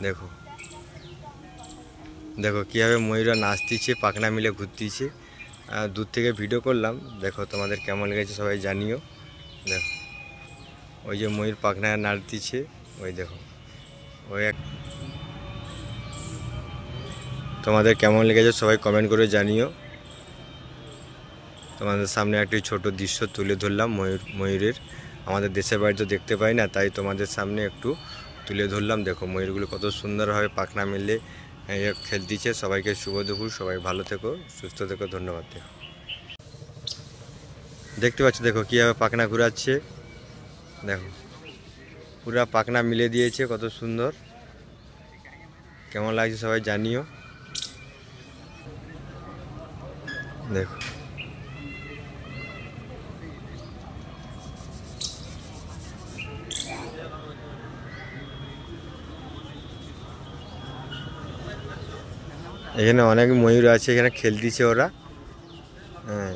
দেখো দেখো কীভাবে ময়ূরা নাচতিছে, পাখনা মিলে ঘুরতিছে। দূর থেকে ভিডিও করলাম, দেখো তোমাদের কেমন লেগেছে সবাই জানিও। দেখো ওই যে ময়ূর পাখনা নাড়তিছে, ওই দেখো ওই এক। তোমাদের কেমন লেগেছে সবাই কমেন্ট করে জানিও। তোমাদের সামনে একটি ছোট দৃশ্য তুলে ধরলাম ময়ূরের। আমাদের দেশের বাড়ি তো দেখতে পাই না, তাই তোমাদের সামনে একটু তুলে ধরলাম। দেখো ময়ূরগুলো কত সুন্দরভাবে পাখনা মেলে খেলতেছে। সবাইকে শুভ দুপুর, সবাই ভালো থেকো, সুস্থ থেকো, ধন্যবাদ। দেখতে পাচ্ছ দেখো কীভাবে পাখনা ঘুরাচ্ছে। দেখো পুরা পাখনা মিলে দিয়েছে, কত সুন্দর। কেমন লাগছে সবাই জানিও। দেখো এখানে অনেক ময়ূর আছে, এখানে খেলতেছে ওরা। হ্যাঁ।